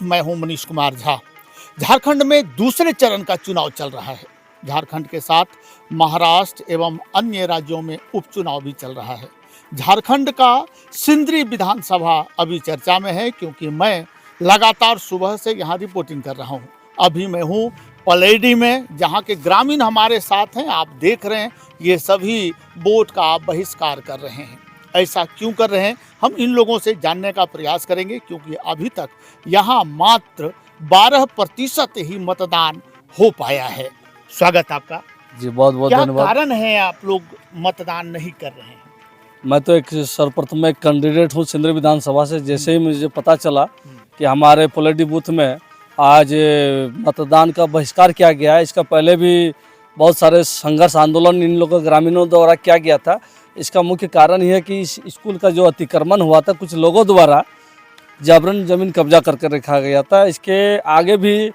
मैं हूं मनीष कुमार झा। झारखंड में दूसरे चरण का चुनाव चल रहा है। झारखंड के साथ महाराष्ट्र एवं अन्य राज्यों में उपचुनाव भी चल रहा है। झारखंड का सिंदरी विधानसभा अभी चर्चा में है, क्योंकि मैं लगातार सुबह से यहाँ रिपोर्टिंग कर रहा हूँ। अभी मैं हूँ पलेडी में, जहाँ के ग्रामीण हमारे साथ हैं। आप देख रहे हैं ये सभी वोट का बहिष्कार कर रहे हैं। ऐसा क्यों कर रहे हैं, हम इन लोगों से जानने का प्रयास करेंगे, क्योंकि अभी तक यहाँ मात्र 12% ही मतदान हो पाया है। स्वागत आपका जी, बहुत बहुत क्या धन्यवाद। कारण है आप लोग मतदान नहीं कर रहे हैं? मैं तो एक सर्वप्रथम एक कैंडिडेट हूँ सिंदरी विधानसभा से। जैसे ही मुझे पता चला कि हमारे पलेडी बूथ में आज मतदान का बहिष्कार किया गया है, इसका पहले भी बहुत सारे संघर्ष आंदोलन इन लोगों ग्रामीणों द्वारा किया गया था। इसका मुख्य कारण यह है कि इस स्कूल का जो अतिक्रमण हुआ था, कुछ लोगों द्वारा जबरन ज़मीन कब्जा करके रखा गया था। इसके आगे भी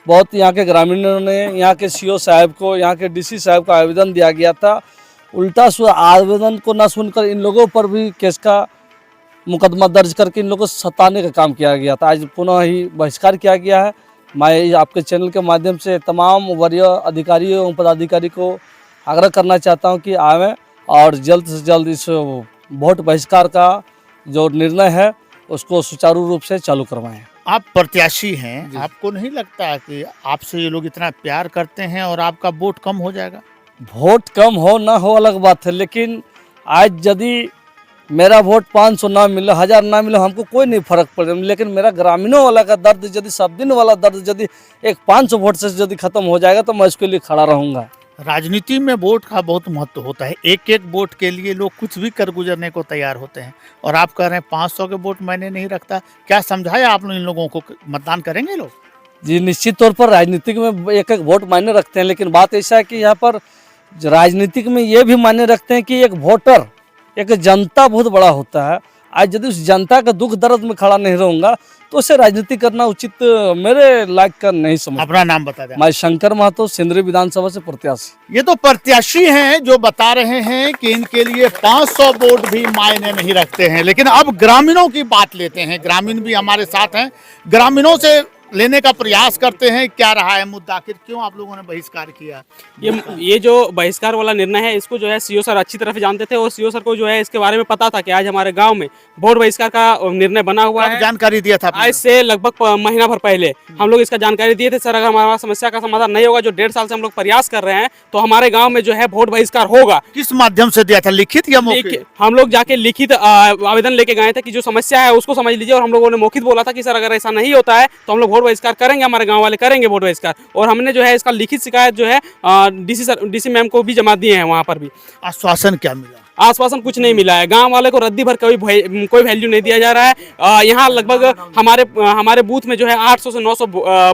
बहुत यहाँ के ग्रामीणों ने यहाँ के सीओ साहब को, यहाँ के डीसी साहब को आवेदन दिया गया था। उल्टा आवेदन को न सुनकर इन लोगों पर भी केस का मुकदमा दर्ज करके इन लोगों को सताने का काम किया गया था। आज पुनः ही बहिष्कार किया गया है। मैं आपके चैनल के माध्यम से तमाम वरीय अधिकारियों एवं पदाधिकारी को आग्रह करना चाहता हूँ कि आवें और जल्द से जल्द इस वोट बहिष्कार का जो निर्णय है उसको सुचारू रूप से चालू करवाएं। आप प्रत्याशी हैं, आपको नहीं लगता कि आपसे ये लोग इतना प्यार करते हैं और आपका वोट कम हो जाएगा? वोट कम हो ना हो अलग बात है, लेकिन आज यदि मेरा वोट 500 ना मिले, 1000 ना मिले, हमको कोई नहीं फर्क पड़े। लेकिन मेरा ग्रामीणों वाला का दर्द, यदि सब दिन वाला दर्द यदि एक 500 वोट से यदि खत्म हो जाएगा तो मैं इसके लिए खड़ा रहूँगा। राजनीति में वोट का बहुत महत्व होता है। एक एक वोट के लिए लोग कुछ भी कर गुजरने को तैयार होते हैं, और आप कह रहे हैं 500 के वोट मैंने नहीं रखता। क्या समझाया आप इन लोगों को? मतदान करेंगे लोग? जी, निश्चित तौर पर राजनीतिक में एक एक वोट मायने रखते हैं, लेकिन बात ऐसा है कि यहाँ पर राजनीतिक में ये भी मायने रखते हैं कि एक वोटर, एक जनता बहुत बड़ा होता है। आज यदि उस जनता का दुख दर्द में खड़ा नहीं रहूँगा तो उसे राजनीति करना उचित मेरे लायक का नहीं समझ। अपना नाम बता दें। मैं शंकर महतो, सिंदरी विधानसभा से प्रत्याशी। ये तो प्रत्याशी हैं जो बता रहे हैं कि इनके लिए 500 वोट भी मायने नहीं रखते हैं। लेकिन अब ग्रामीणों की बात लेते हैं। ग्रामीण भी हमारे साथ हैं, ग्रामीणों से लेने का प्रयास करते हैं। क्या रहा है मुद्दा, आखिर क्यों आप लोगों ने बहिष्कार किया? ये जो बहिष्कार वाला निर्णय है, इसको जो है सीओ सर अच्छी तरह से जानते थे, और सीओ सर को जो है इसके बारे में पता था कि आज हमारे गांव में वोट बहिष्कार का निर्णय बना हुआ है। जानकारी दिया था आज से लगभग महीना भर पहले हम लोग इसका जानकारी दिए थे। सर, अगर हमारा समस्या का समाधान नहीं होगा, जो 1.5 साल से हम लोग प्रयास कर रहे हैं, तो हमारे गाँव में जो है वोट बहिष्कार होगा। किस माध्यम से दिया था, लिखित या मौखिक? हम लोग जाके लिखित आवेदन लेके गए थे कि जो समस्या है उसको समझ लीजिए, और हम लोगों ने मौखिक बोला था कि सर अगर ऐसा नहीं होता है तो हम लोग वोट बहिष्कार करेंगे, हमारे गांव वाले करेंगे वोट बहिष्कार। और हमने जो है इसका लिखित शिकायत जो है डीसी मैम को भी जमा दिए हैं। वहां पर भी आश्वासन क्या मिला? आश्वासन कुछ नहीं मिला है। गांव वाले को रद्दी भर कोई वैल्यू नहीं दिया जा रहा है। यहाँ लगभग हमारे बूथ में जो है 800 से 900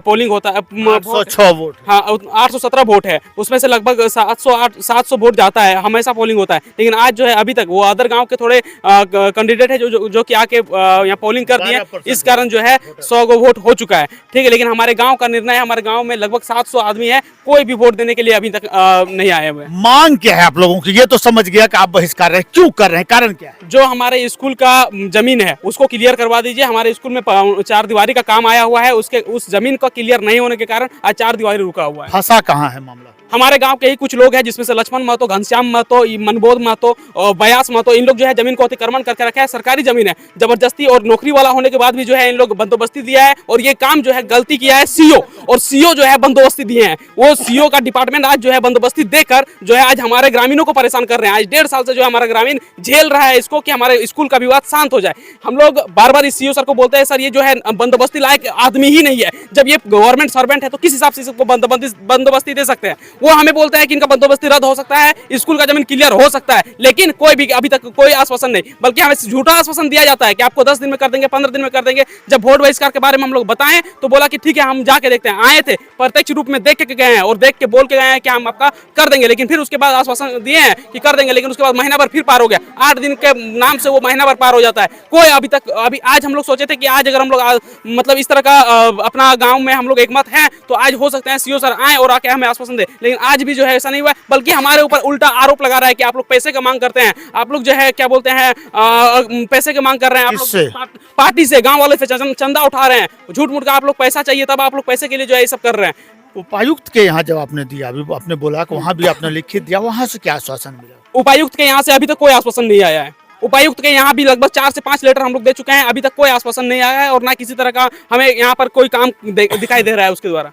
पोलिंग होता है। 806 वोट, हाँ 817 वोट है, उसमें से लगभग 700 वोट जाता है, हमेशा पोलिंग होता है। लेकिन आज जो है अभी तक वो अदर गांव के थोड़े कैंडिडेट है जो कि आके यहाँ पोलिंग कर दिए, इस कारण जो है 100 गो वोट हो चुका है। ठीक है, लेकिन हमारे गाँव का निर्णय है, हमारे गाँव में लगभग 700 आदमी है, कोई भी वोट देने के लिए अभी तक नहीं आए हुए। मांग क्या है आप लोगों की? ये तो समझ गया कि आप बहिष्कार कर रहे हैं, क्यों कर रहे हैं, कारण क्या है? जो हमारे स्कूल का जमीन है उसको क्लियर करवा दीजिए। हमारे स्कूल में 4 दीवारी का काम आया हुआ है, उस जमीन का क्लियर नहीं होने के कारण आज 4 दीवारी रुका हुआ है। फंसा कहाँ है मामला? हमारे गांव के ही कुछ लोग हैं, जिसमें से लक्ष्मण महतो, घनश्याम महतो, मनबोध महतो और बयास महतो, इन लोग जो है जमीन को अतिक्रमण करके रखा है। सरकारी जमीन है जबरदस्ती, और नौकरी वाला होने के बाद भी जो है इन लोग बंदोबस्ती दिया है, और ये काम जो है गलती किया है सीओ, और सीओ जो है बंदोबस्ती दिए हैं। वो सीओ का डिपार्टमेंट आज जो है बंदोबस्ती देकर जो है आज हमारे ग्रामीणों को परेशान कर रहे हैं। आज 1.5 साल से जो है हमारा ग्रामीण झेल रहा है इसको कि हमारे स्कूल का विवाद शांत हो जाए। हम लोग बार बार इस सीओ सर को बोलते हैं, सर ये जो है बंदोबस्ती लायक आदमी ही नहीं है। जब ये गवर्नमेंट सर्वेंट है तो किस हिसाब से इसको बंदोबस्ती दे सकते हैं? वो हमें बोलते हैं कि इनका बंदोबस्ती रद्द हो सकता है, स्कूल का जमीन क्लियर हो सकता है, लेकिन कोई भी अभी तक कोई आश्वासन नहीं, बल्कि हमें झूठा आश्वासन दिया जाता है कि आपको 10 दिन में कर देंगे, 15 दिन में कर देंगे। जब वोट बहिष्कार के बारे में हम लोग बताएं तो बोला कि ठीक है हम जाके देखते हैं। आए थे, प्रत्यक्ष रूप में देख के गए हैं और देख के बोल के गए हैं कि हम आपका कर देंगे, लेकिन फिर उसके बाद आश्वासन दिए हैं कि कर देंगे, लेकिन उसके बाद महीना भर फिर पार हो गया। 8 दिन के नाम से वो महीना भर पार हो जाता है। कोई अभी आज हम लोग सोचे थे कि आज अगर हम लोग मतलब इस तरह का अपना गांव में हम लोग एकमत हैं तो आज हो सकते हैं सीओ सर आए और आके हमें आश्वासन दे, लेकिन आज भी जो है ऐसा नहीं हुआ, बल्कि हमारे ऊपर उल्टा आरोप लगा रहा है कि आप लोग पैसे का मांग करते हैं, आप लोग जो है क्या बोलते हैं पैसे की मांग कर रहे हैं, आप किससे? लोग पार्टी से, गांव वाले से चंदा उठा रहे हैं, झूठ मूठ का आप लोग पैसा चाहिए तब आप लोग पैसे के लिए जो है ये सब कर रहे हैं। उपायुक्त के यहाँ जब आपने दिया, अभी आपने बोला कि वहाँ भी आपने लिखित दिया, वहाँ से क्या आश्वासन मिला? उपायुक्त के यहाँ से अभी तक कोई आश्वासन नहीं आया है। उपायुक्त के यहाँ भी लगभग 4 से 5 लेटर हम लोग दे चुके हैं, अभी तक कोई आश्वासन नहीं आया है और ना किसी तरह का हमें यहाँ पर कोई काम दिखाई दे रहा है उसके द्वारा।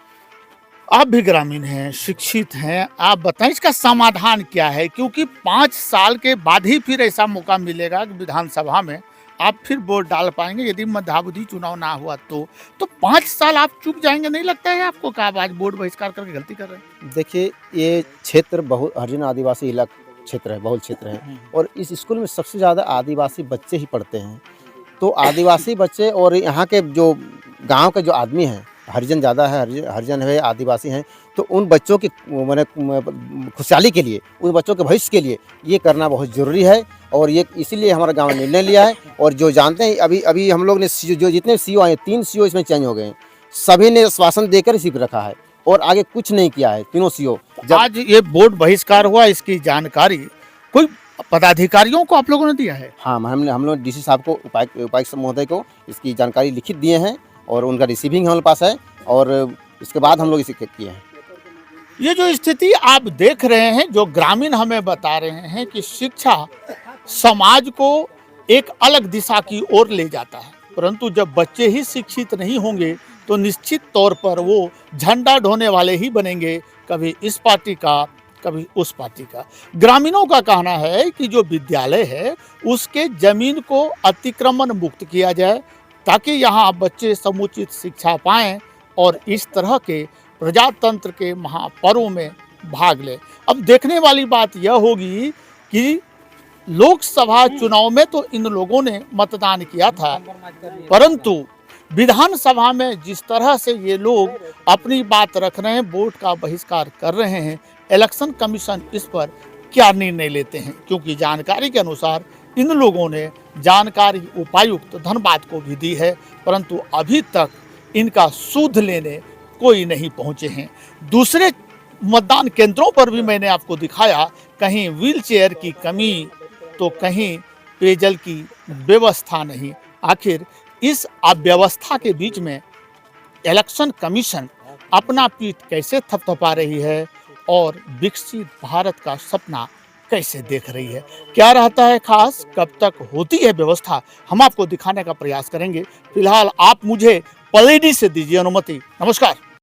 आप भी ग्रामीण हैं, शिक्षित हैं, आप बताएं इसका समाधान क्या है? क्योंकि 5 साल के बाद ही फिर ऐसा मौका मिलेगा कि विधानसभा में आप फिर वोट डाल पाएंगे, यदि मध्यावधि चुनाव ना हुआ तो 5 साल आप चुक जाएंगे। नहीं लगता है आपको कि आप आज वोट बहिष्कार करके गलती कर रहे हैं? देखिए, ये क्षेत्र बहुत हरिजन आदिवासी इलाका क्षेत्र है, बहुल क्षेत्र है, और इस स्कूल में सबसे ज़्यादा आदिवासी बच्चे ही पढ़ते हैं। तो आदिवासी बच्चे और यहाँ के जो गांव के जो आदमी हैं, हरिजन ज़्यादा है, हरिजन है, आदिवासी हैं, तो उन बच्चों की मैंने खुशहाली के लिए, उन बच्चों के भविष्य के लिए ये करना बहुत ज़रूरी है। और ये इसीलिए हमारा गांव ने निर्णय लिया है। और जो जानते हैं, अभी हम लोग ने जो जितने सीओ आए, 3 सीओ इसमें चेंज हो गए हैं, सभी ने आश्वासन देकर इसी पर रखा है और आगे कुछ नहीं किया है, तीनों सीओ। आज ये वोट बहिष्कार हुआ, इसकी जानकारी कोई पदाधिकारियों को आप लोगों ने दिया है? हाँ, हम लोग डीसी साहब को, उपायुक्त महोदय को इसकी जानकारी लिखित दिए हैं और उनका रिसीविंग हमारे पास है, और इसके बाद हम लोग इसे किए हैं। ये जो स्थिति आप देख रहे हैं, जो ग्रामीण हमें बता रहे हैं कि शिक्षा समाज को एक अलग दिशा की ओर ले जाता है, परंतु जब बच्चे ही शिक्षित नहीं होंगे तो निश्चित तौर पर वो झंडा ढोने वाले ही बनेंगे, कभी इस पार्टी का कभी उस पार्टी का। ग्रामीणों का कहना है कि जो विद्यालय है उसके जमीन को अतिक्रमण मुक्त किया जाए ताकि यहाँ बच्चे समुचित शिक्षा पाएं और इस तरह के प्रजातंत्र के महापर्व में भाग लें। अब देखने वाली बात यह होगी कि लोकसभा चुनाव में तो इन लोगों ने मतदान किया था, परंतु विधानसभा में जिस तरह से ये लोग अपनी बात रख रहे हैं, वोट का बहिष्कार कर रहे हैं, इलेक्शन कमीशन इस पर क्या निर्णय लेते हैं? क्योंकि जानकारी के अनुसार इन लोगों ने जानकारी उपायुक्त धनबाद को भी दी है, परंतु अभी तक इनका सूद लेने कोई नहीं पहुंचे हैं। दूसरे मतदान केंद्रों पर भी मैंने आपको दिखाया, कहीं व्हीलचेयर की कमी तो कहीं पेयजल की व्यवस्था नहीं। आखिर इस अव्यवस्था के बीच में इलेक्शन कमीशन अपना पीठ कैसे थपथपा रही है और विकसित भारत का सपना कैसे देख रही है? क्या रहता है खास, कब तक होती है व्यवस्था, हम आपको दिखाने का प्रयास करेंगे। फिलहाल आप मुझे पलेडी से दीजिए अनुमति। नमस्कार।